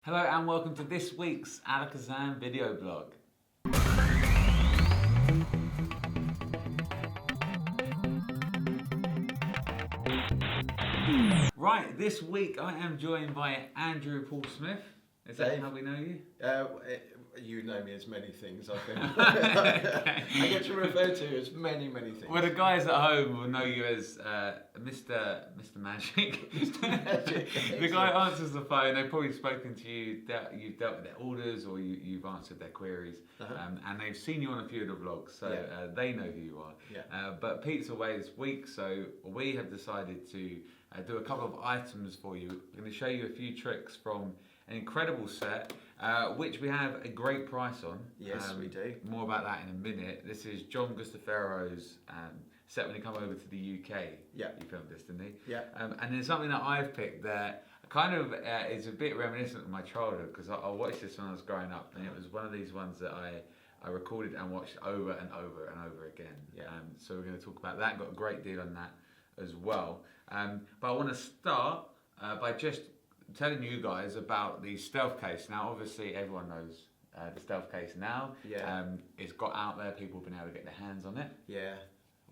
Hello and welcome to this week's Alakazam Video Blog. Right, this week I am joined by Andrew Paul Smith. Is that Dave. how we know you? You know me as many things, I think. Okay. I get to refer to as many things. Well, the guys at home will know you as Mr. Magic. The guy answers the phone. They've probably spoken to you. You've dealt with their orders or you've answered their queries, and they've seen you on a few of the vlogs, so they know who you are. Yeah. But Pete's away this week, so we have decided to do a couple of items for you. We're going to show you a few tricks from an incredible set, which we have a great price on. Yes, we do. More about that in a minute. This is John Gustafero's set when he come over to the UK. Yeah. He filmed this, didn't he? Yeah. And then something that I've picked that kind of is a bit reminiscent of my childhood, because I watched this when I was growing up, and it was one of these ones that I recorded and watched over and over and over again. Yeah. So we're going to talk about that. Got a great deal on that as well. But I want to start by just telling you guys about the stealth case. Now, obviously, everyone knows the stealth case now. Yeah. It's got out there. People have been able to get their hands on it. Yeah.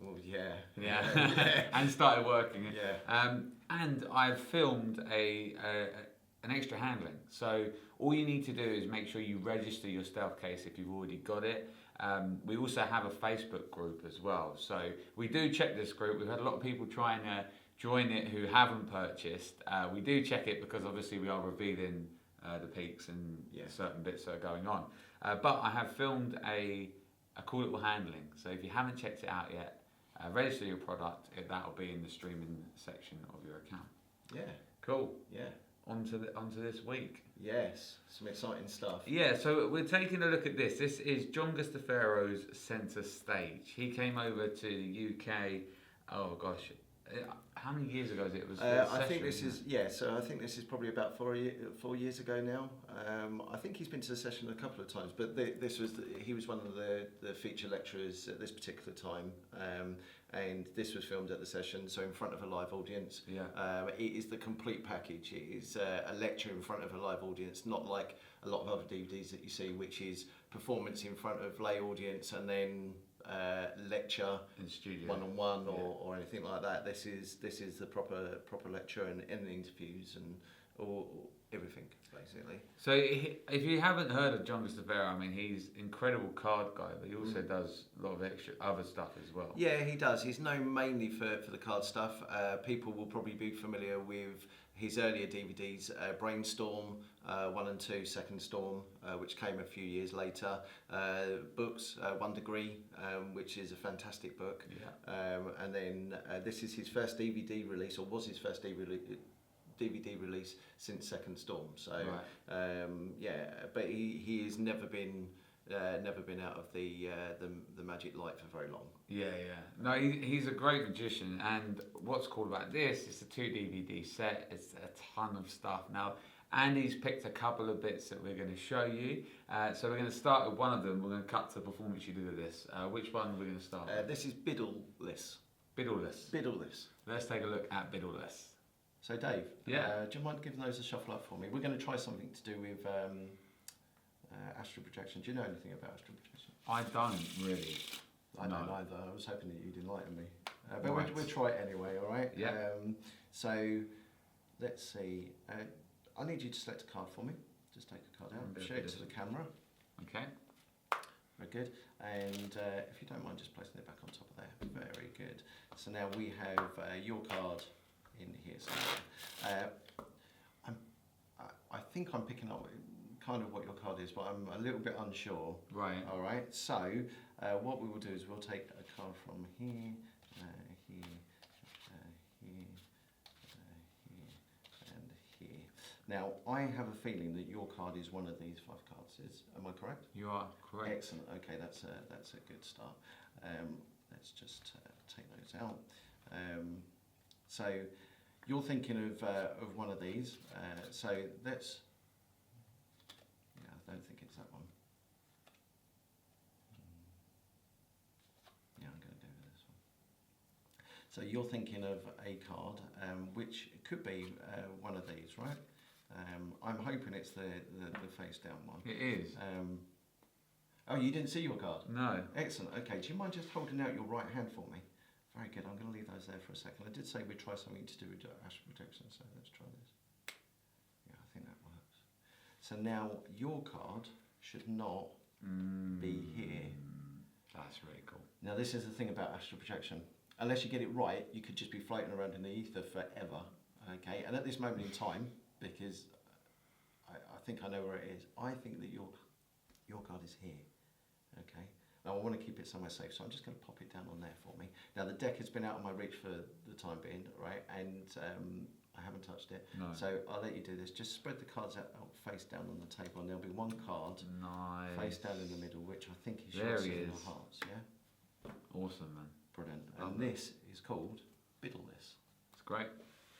Well, yeah. Yeah. And started working it. Yeah. And I've filmed an extra handling. So all you need to do is make sure you register your stealth case if you've already got it. We also have a Facebook group as well. So we do check this group. We've had a lot of people trying to join it who haven't purchased. We do check it because obviously we are revealing the peaks and certain bits that are going on. But I have filmed a cool little handling. So if you haven't checked it out yet, register your product. That'll be in the streaming section of your account. Yeah. Cool. Yeah. On to this week. Yes. Some exciting stuff. Yeah, so we're taking a look at this. This is John Gustafero's centre stage. He came over to the UK, oh gosh, how many years ago was it? I think this is So I think this is probably about 4 years ago now. I think he's been to the session a couple of times, but he was one of the feature lecturers at this particular time, and this was filmed at the session, so in front of a live audience. Yeah. It is the complete package. It is a lecture in front of a live audience, not like a lot of other DVDs that you see, which is performance in front of lay audience and then lecture in studio one-on-one or anything like that. This is the proper lecture and interviews and all everything basically. So if you haven't heard of John Gustafero, I mean, he's an incredible card guy, but he also does a lot of extra other stuff as well. Yeah, he does. He's known mainly for the card stuff. People will probably be familiar with his earlier DVDs, Brainstorm 1 and 2, Second Storm, which came a few years later. Books, 1 Degree, which is a fantastic book. Yeah. And then this is his first DVD release, or was his first DVD release since Second Storm. So but he has never been out of the magic light for very long. Yeah. No, he's a great magician, and what's cool about this, it's a 2 DVD set, it's a ton of stuff. Now, Andy's picked a couple of bits that we're going to show you. So we're going to start with one of them. We're going to cut to the performance you did of this. Which one are we going to start with? This is Biddleless. Biddleless. Let's take a look at Biddleless. So Dave, do Yeah. you mind giving those a shuffle up for me? We're going to try something to do with astral projection. Do you know anything about astral projection? I don't really. I don't either. I was hoping that you'd enlighten me. But we'll try it anyway, all right? Yeah. So let's see. I need you to select a card for me. Just take a card out, show it to the camera. Okay. Very good. And if you don't mind just placing it back on top of there. Very good. So now we have your card in here somewhere. I think I'm picking up kind of what your card is, but I'm a little bit unsure. Right. All right. So what we will do is we'll take a card from here, here, here, and here. Now I have a feeling that your card is one of these 5 cards. Am I correct? You are correct. Excellent. Okay, that's a good start. Let's just take those out. So you're thinking of one of these. So let's. Yeah, I don't think it's that one. Yeah, I'm going to go with this one. So you're thinking of a card, which could be one of these, right? I'm hoping it's the face down one. It is. Oh, you didn't see your card? No. Excellent. Okay, do you mind just holding out your right hand for me? Very good. I'm going to leave those there for a second. I did say we'd try something to do with astral protection, so let's try this. Yeah, I think that works. So now your card should not be here. That's really cool. Now this is the thing about astral projection. Unless you get it right, you could just be floating around in the ether forever. Okay, and at this moment in time, because I think I know where it is, I think that your card is here. Okay, now I want to keep it somewhere safe, so I'm just going to pop it down on there for me. Now the deck has been out of my reach for the time being, right, and I haven't touched it. No. So I'll let you do this. Just spread the cards out face down on the table, and there'll be one card face down in the middle, which I think is your Seven of Hearts. Yeah. Awesome, man. Brilliant. And this is called Biddleless. It's great.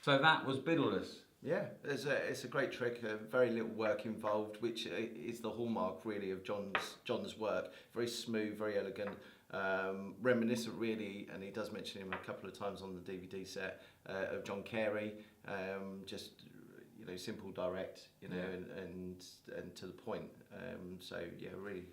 So that was Biddleless. Yeah, it's a great trick. Very little work involved, which is the hallmark really of John's work. Very smooth, very elegant, reminiscent really, and he does mention him a couple of times on the DVD set of John Carey. Just simple, direct, and to the point. So yeah, really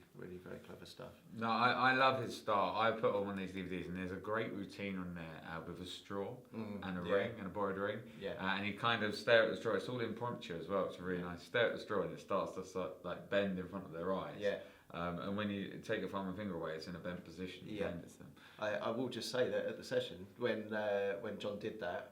very clever stuff. No, I love his style. I put on one of these DVDs, and there's a great routine on there with a straw and a ring and a borrowed ring. Yeah. And you kind of stare at the straw. It's all impromptu as well. It's really nice. Stare at the straw, and it starts to like bend in front of their eyes. Yeah. And when you take your thumb and finger away, it's in a bent position. Yeah. I will just say that at the session when John did that.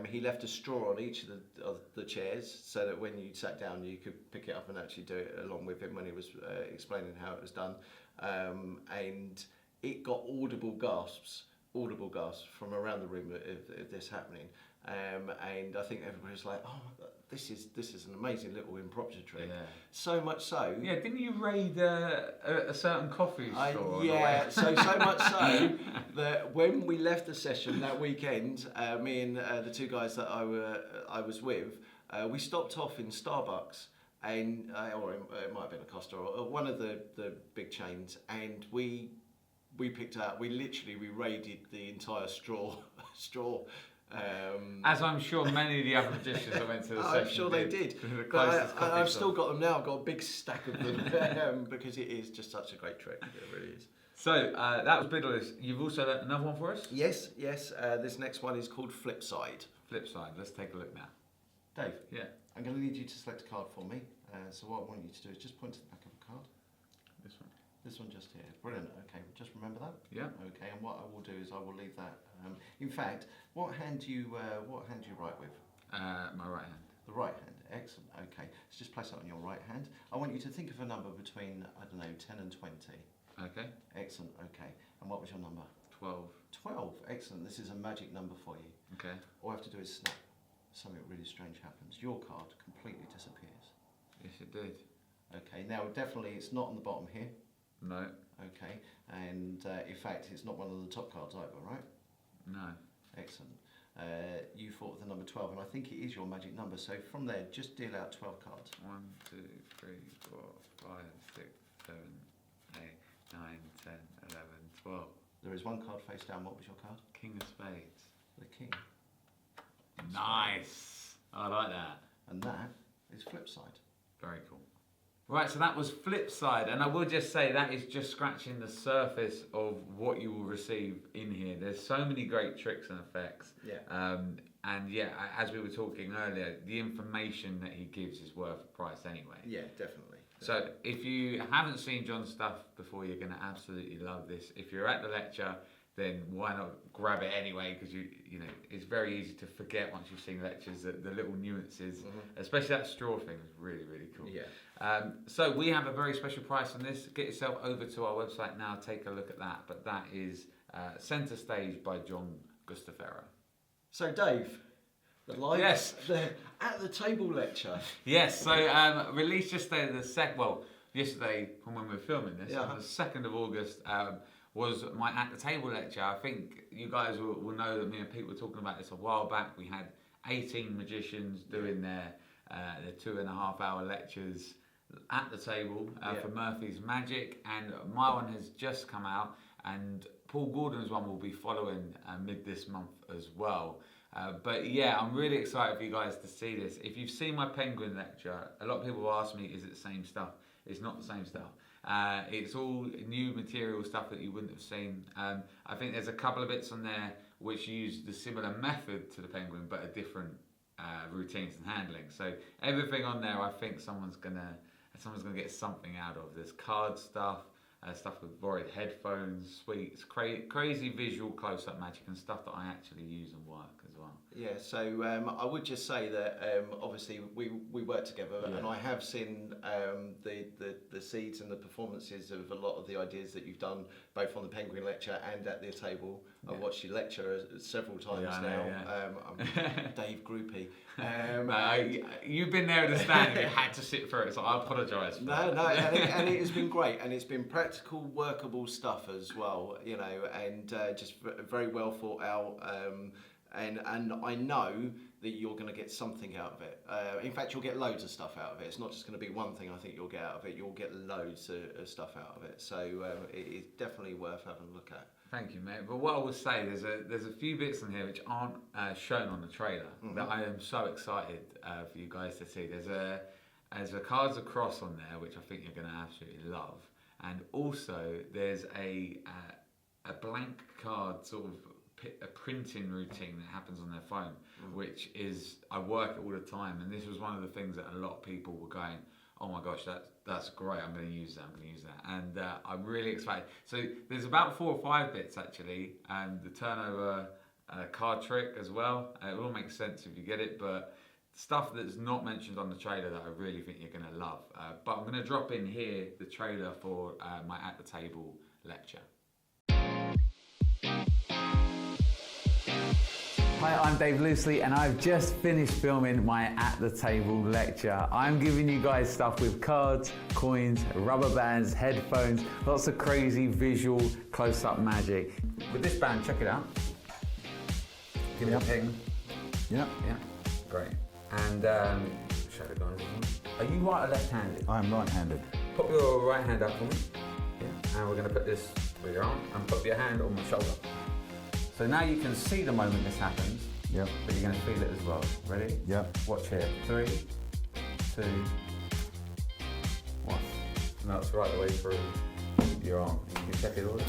He left a straw on each of the chairs so that when you sat down you could pick it up and actually do it along with him when he was explaining how it was done. And it got audible gasps from around the room of this happening. And I think everybody was like, oh, this is an amazing little impromptu trick. Yeah. So much so. Yeah, didn't you raid a certain coffee store? Yeah, so much so that when we left the session that weekend, me and the two guys that I was with, we stopped off in Starbucks, and or it might have been a Costa or one of the big chains, and we raided the entire straw. As I'm sure many of the other magicians that went to the session I'm sure they did. But I've still got them now. I've got a big stack of them because it is just such a great trick. It really is. So that was Biddleless. You've also got another one for us? Yes. This next one is called Flipside. Flipside. Let's take a look now. Dave. Yeah. I'm going to need you to select a card for me. So what I want you to do is just point to the back of a card. This one. This one just here. Brilliant. Okay, just remember that. Yeah. Okay, and what I will do is I will leave that. In fact, what hand do you write with? My right hand. The right hand. Excellent. Okay, so just place that on your right hand. I want you to think of a number between 10 and 20. Okay. Excellent. Okay, and what was your number? 12. 12. Excellent. This is a magic number for you. Okay. All I have to do is snap. Something really strange happens. Your card completely disappears. Yes, it did. Okay. Now, definitely, it's not on the bottom here. No. Okay, and in fact, it's not one of the top cards either, right? No. Excellent. You thought of the number 12, and I think it is your magic number. So from there, just deal out 12 cards. 1, 2, 3, 4, 5, 6, 7, 8, 9, 10, 11, 12. There is one card face down. What was your card? King of Spades. The King. Nice. I like that. And that is Flipside. Very cool. Right, so that was Flipside, and I will just say that is just scratching the surface of what you will receive in here. There's so many great tricks and effects. Yeah. And yeah, as we were talking earlier, the information that he gives is worth a price anyway. Yeah, definitely. So if you haven't seen John's stuff before, you're going to absolutely love this. If you're at the lecture, then why not grab it anyway? Because you know it's very easy to forget once you've seen lectures the little nuances, especially that straw thing is really cool. Yeah. So we have a very special price on this. Get yourself over to our website now. Take a look at that. But that is Centre Stage by John Gustafero. So Dave, the live, the at the table lecture. Yes. So released yesterday yesterday from when we were filming this, on the 2nd of August. Was my at the table lecture. I think you guys will know that me and Pete were talking about this a while back. We had 18 magicians doing their 2.5 hour lectures at the table for Murphy's Magic, and my one has just come out, and Paul Gordon's one will be following mid this month as well. But yeah, I'm really excited for you guys to see this. If you've seen my penguin lecture, a lot of people ask me, is it the same stuff? It's not the same stuff. It's all new material stuff that you wouldn't have seen. I think there's a couple of bits on there which use the similar method to the penguin, but a different routines and handling. So everything on there, I think someone's gonna get something out of. There's card stuff, stuff with borrowed headphones, sweets, crazy visual close-up magic, and stuff that I actually use and work as well. Yeah, so I would just say that obviously we work together, and I have seen the seeds and the performances of a lot of the ideas that you've done, both on the Penguin lecture and at the table. I've watched you lecture several times now. I'm Dave Groupie. You've been there at the stand and you had to sit through it, so I apologise. No, and it has been great, and it's been practical, workable stuff as well, you know, and just very well thought out. And I know that you're going to get something out of it. In fact, you'll get loads of stuff out of it. It's not just going to be one thing I think you'll get out of it. You'll get loads of stuff out of it. So it's definitely worth having a look at. Thank you, mate. But what I will say, there's a few bits in here which aren't shown on the trailer that I am so excited for you guys to see. There's a Cards Across on there, which I think you're going to absolutely love. And also, there's a blank card sort of a printing routine that happens on their phone, which is, I work it all the time, and this was one of the things that a lot of people were going, oh my gosh, that's great, I'm going to use that, and I'm really excited. So there's about 4 or 5 bits actually, and the turnover card trick as well. It all makes sense if you get it, but stuff that's not mentioned on the trailer that I really think you're going to love. But I'm going to drop in here the trailer for my At the Table lecture. Hi, I'm Dave Loosely, and I've just finished filming my At the Table lecture. I'm giving you guys stuff with cards, coins, rubber bands, headphones, lots of crazy visual close-up magic. With this band, check it out. Give it a ping. Yeah. Yeah, great. And show the guys. Are you right or left-handed? I'm right-handed. Put your right hand up for me. Yeah. And we're going to put this with your arm and put your hand on my shoulder. So now you can see the moment this happens, Yep. but you're going to feel it as well. Ready? Yep. Watch here. 3, 2, 1. And that's right the way through your arm. You can check it all out.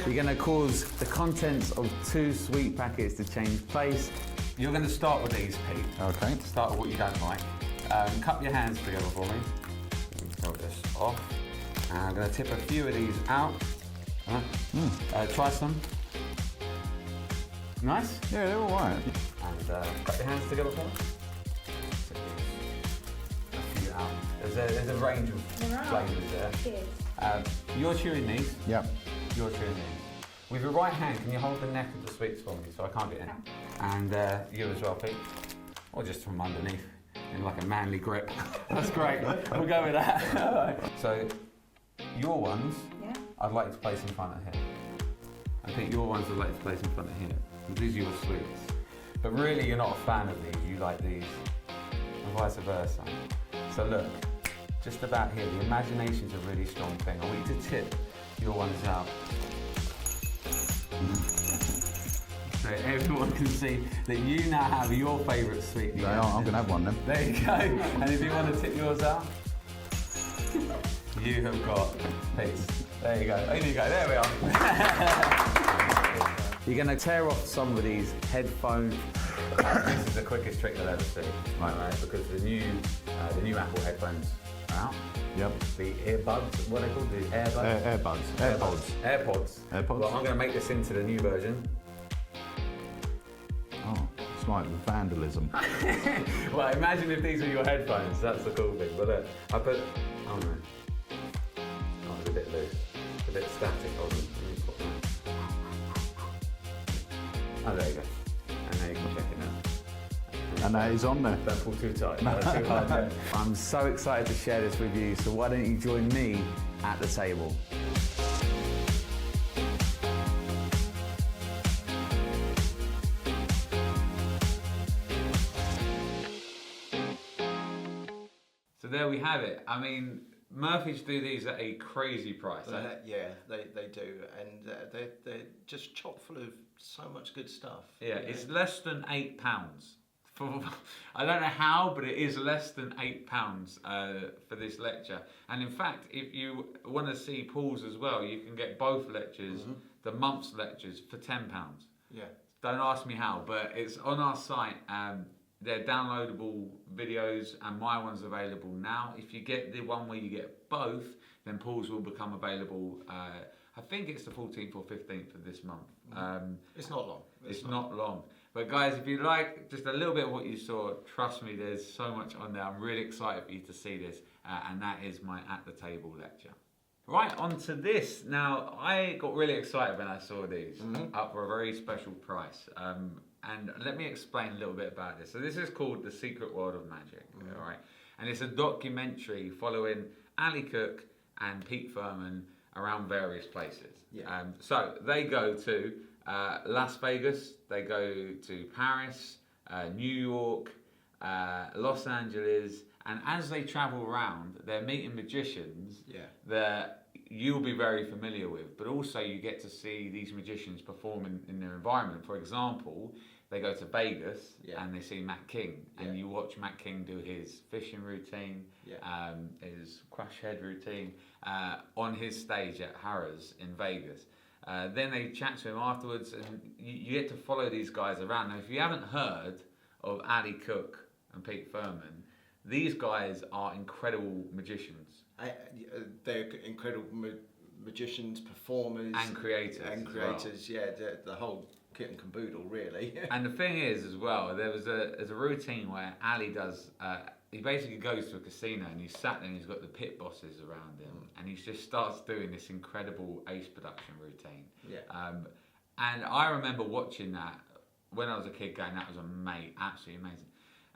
You're going to cause the contents of 2 sweet packets to change place. You're going to start with these, Pete. Okay. Start with what you don't like. Cup your hands together for me. Throw this off. And I'm going to tip a few of these out. Try some. Nice? Yeah, they're all right. And put your hands together for me. A few out. There's a range of flavours there. You're chewing these. Yep. You're chewing these. With your right hand, can you hold the neck of the sweets for me so I can't get in? And you as well, Pete. Or just from underneath, in like a manly grip. That's great. We'll go with that. So, your ones, I'd like to place in front of here. I think your ones I'd like to place in front of here. These are your sweets. But really you're not a fan of these, you like these. And vice versa. So look, just about here, the imagination's a really strong thing. I want you to tip your ones out. So everyone can see that you now have your favourite sweet. They are. I'm going to have one then. There you go. And if you want to tip yours out, you have got peace. There you go. There you go. There we are. You're going to tear off some of these headphones. This is the quickest trick you'll ever see, right? Because the new Apple headphones are out. Yep. The earbuds, what are they called? The AirPods. AirPods. Well, I'm going to make this into the new version. Oh, it's like vandalism. Well, imagine if these were your headphones. That's the cool thing. But look, I put. Oh no. Oh, it's a bit loose. It's a bit static. Hold on. Let me put that. Oh, there you go. And now you can check it now. And that is on there. Don't pull too tight. No, too hard. Yeah. I'm so excited to share this with you. So why don't you join me at the table? So there we have it. I mean, Murphy's do these at a crazy price. Yeah, they do, and they're just chock full of so much good stuff. Yeah, it's less than £8. I don't know how, but it is less than £8 for this lecture. And in fact, if you want to see Paul's as well, you can get both lectures, the month's lectures, for £10. Yeah. Don't ask me how, but it's on our site. They're downloadable videos, and my one's available now. If you get the one where you get both, then Paul's will become available. I think it's the 14th or 15th of this month. It's not long. It's not long. But guys, if you like just a little bit of what you saw, trust me, there's so much on there. I'm really excited for you to see this, and that is my At the Table lecture. Right, on to this. Now, I got really excited when I saw these, up for a very special price. And let me explain a little bit about this. So this is called The Secret World of Magic, all right? And it's a documentary following Ali Cook and Pete Furman around various places. Yeah. So they go to Las Vegas, they go to Paris, New York, Los Angeles, and as they travel around, they're meeting magicians that you'll be very familiar with, but also you get to see these magicians perform in their environment. For example, they go to Vegas and they see Matt King, and you watch Matt King do his fishing routine, his crush head routine on his stage at Harrah's in Vegas. Then they chat to him afterwards, and you get to follow these guys around. Now, if you haven't heard of Ali Cook and Pete Furman, these guys are incredible magicians. They're incredible magicians, performers, and creators. The whole kit and caboodle, really. And the thing is, as well, there's a routine where Ali does. He basically goes to a casino and he's sat there and he's got the pit bosses around him, and he just starts doing this incredible Ace production routine. And I remember watching that when I was a kid, going, that was absolutely amazing.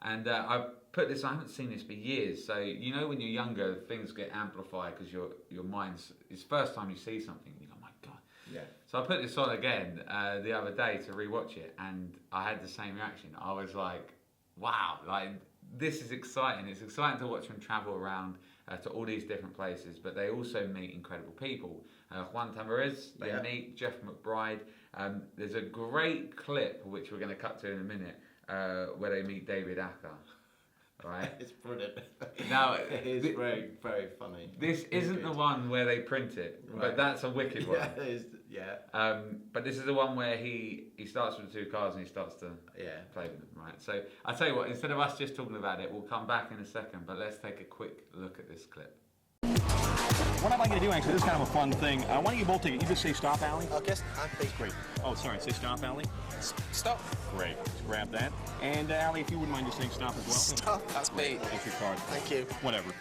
And I haven't seen this for years. So, you know, when you're younger, things get amplified because your mind's, it's the first time you see something, you go, oh my God. Yeah. So I put this on again the other day to rewatch it, and I had the same reaction. I was like, wow, like, this is exciting. It's exciting to watch them travel around to all these different places, but they also meet incredible people. Juan Tamariz, they meet Jeff McBride. There's a great clip, which we're going to cut to in a minute, where they meet David Acker. Right? It's brilliant. Now, it is very, very funny. This isn't the one where they print it, but that's a wicked one. Yeah, it is, yeah. But this is the one where he starts with the two cards and he starts to play with them, right? So I'll tell you what, instead of us just talking about it, we'll come back in a second, but let's take a quick look at this clip. What I'd like you to do, actually, this is kind of a fun thing. Why don't you both take it? You just say stop, Allie? Okay, please. Great. Oh, sorry. Say stop, Allie. Stop. Great. Let's grab that. And, Allie, if you wouldn't mind just saying stop as well. Stop. That's me. That's your card. Thank you. Whatever.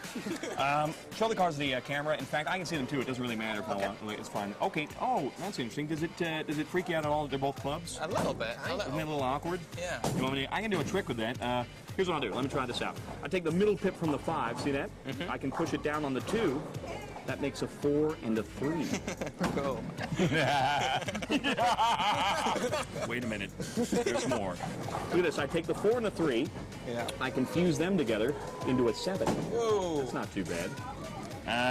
Show the cards to the camera. In fact, I can see them too. It doesn't really matter if I want. It's fine. Okay. Oh, that's interesting. Does it freak you out at all that they're both clubs? A little bit. Isn't that a little awkward? Yeah. You want me to, I can do a trick with that. Here's what I'll do. Let me try this out. I take the middle pip from the 5. See that? I can push it down on the 2. That makes a 4 and a 3. Cool. Wait a minute. There's more. Look at this. I take the 4 and the 3. Yeah. I can fuse them together into a 7. Whoa. That's not too bad.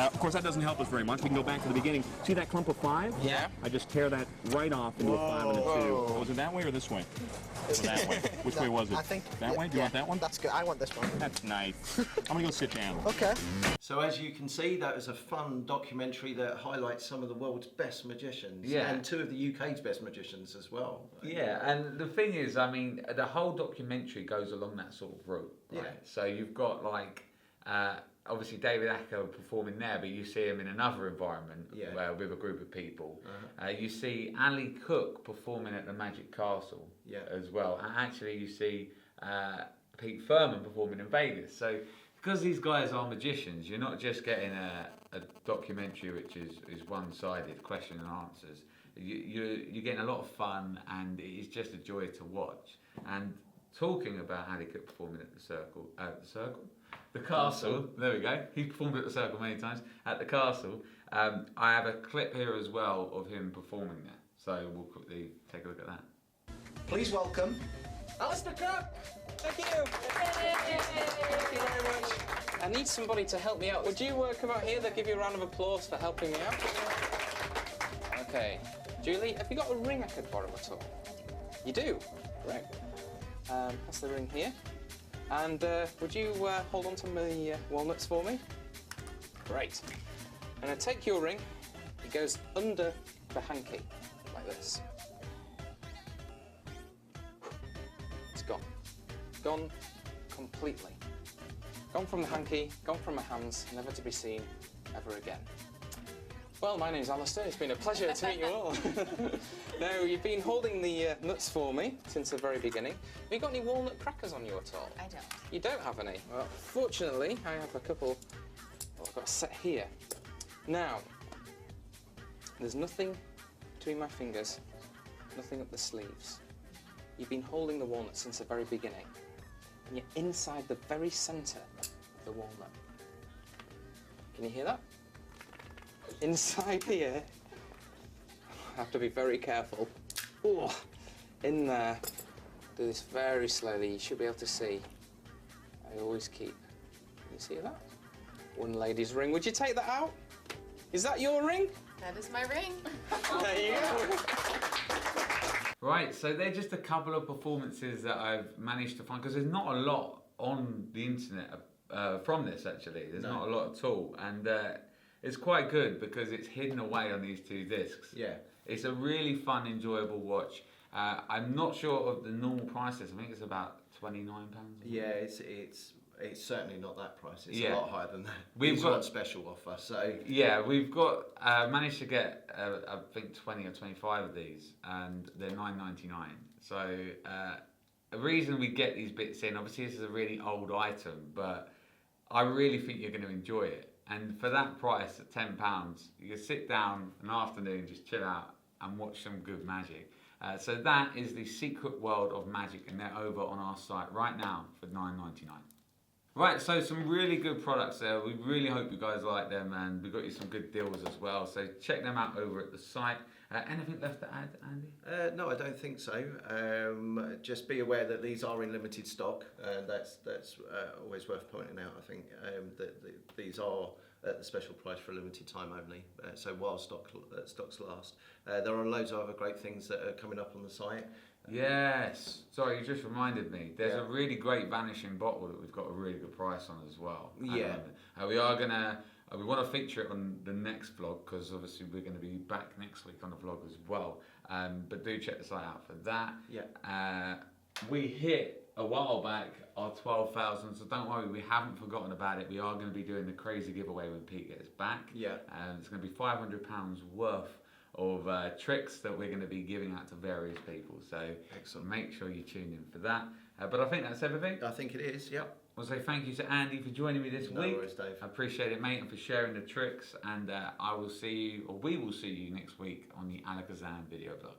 Of course, that doesn't help us very much. We can go back to the beginning. See that clump of 5? Yeah. I just tear that right off into a 5 and a 2. Whoa. Was it that way or this way? That way. Which way was it? I think that way? Do you want that one? That's good. I want this one. That's nice. I'm gonna go sit down. Okay. So as you can see, that was a fun documentary that highlights some of the world's best magicians. Yeah. And 2 of the UK's best magicians as well. Yeah, and the thing is, I mean, the whole documentary goes along that sort of route, right? Yeah. So you've got, like, obviously David Acker performing there, but you see him in another environment with a group of people. You see Ali Cook performing at the Magic Castle as well. And actually you see Pete Furman performing in Vegas. So because these guys are magicians, you're not just getting a documentary which is one-sided, question and answers. You're getting a lot of fun, and it's just a joy to watch. And talking about Ali Cook performing at the Castle, there we go. He performed at the Circle many times. At the Castle, I have a clip here as well of him performing there. So we'll quickly take a look at that. Please welcome Alistair Cook. Thank you. Thank you very much. I need somebody to help me out. Would you come out here? They'll give you a round of applause for helping me out. Okay. Julie, have you got a ring I could borrow at all? You do? Great. That's the ring here. And would you hold on to my walnuts for me? Great. And I take your ring. It goes under the hanky, like this. It's gone. Gone completely. Gone from the hanky, gone from my hands, never to be seen ever again. Well, my name's Alistair. It's been a pleasure to meet you all. Now, you've been holding the nuts for me since the very beginning. Have you got any walnut crackers on you at all? I don't. You don't have any? Well, fortunately, I have a couple. Well, I've got a set here. Now, there's nothing between my fingers, nothing up the sleeves. You've been holding the walnut since the very beginning, and you're inside the very centre of the walnut. Can you hear that? Inside here, I have to be very careful. Ooh, in there. Do this very slowly. You should be able to see. I always keep. Can you see that? One lady's ring. Would you take that out? Is that your ring? That is my ring. There you go. Right, so they're just a couple of performances that I've managed to find, because there's not a lot on the internet from this, actually. There's not a lot at all. And it's quite good because it's hidden away on these 2 discs. Yeah. It's a really fun, enjoyable watch. I'm not sure of the normal prices. I think it's about £29. Yeah, it's certainly not that price. It's Yeah. a lot higher than that. We've It's got- on special offer, so Yeah, we've got managed to get I think 20 or 25 of these, and they're £9.99. So the reason we get these bits in, obviously this is a really old item, but I really think you're going to enjoy it. And for that price at £10, you can sit down an afternoon, just chill out and watch some good magic. So that is the Secret World of Magic, and they're over on our site right now for £9.99. Right, so some really good products there. We really hope you guys like them, and we've got you some good deals as well. So check them out over at the site. Anything left to add, Andy? no, I don't think so. Just be aware that these are in limited stock, and that's always worth pointing out. I think that these are at the special price for a limited time only. So while stocks last, there are loads of other great things that are coming up on the site. Yes. Sorry, you just reminded me. There's Yeah. a really great vanishing bottle that we've got a really good price on as well. Yeah. We are gonna. We want to feature it on the next vlog, because obviously we're going to be back next week on the vlog as well. But do check the site out for that. Yeah. We hit a while back our 12,000, so don't worry, we haven't forgotten about it. We are going to be doing the crazy giveaway when Pete gets back. Yeah. It's going to be £500 worth of tricks that we're going to be giving out to various people. So Excellent. make sure you tune in for that. But I think that's everything. I think it is. Yep. I'll say thank you to Andy for joining me this No week. worries, Dave. I appreciate it, mate, and for sharing the tricks. And I will see you, or we will see you next week on the Alakazam Video Blog.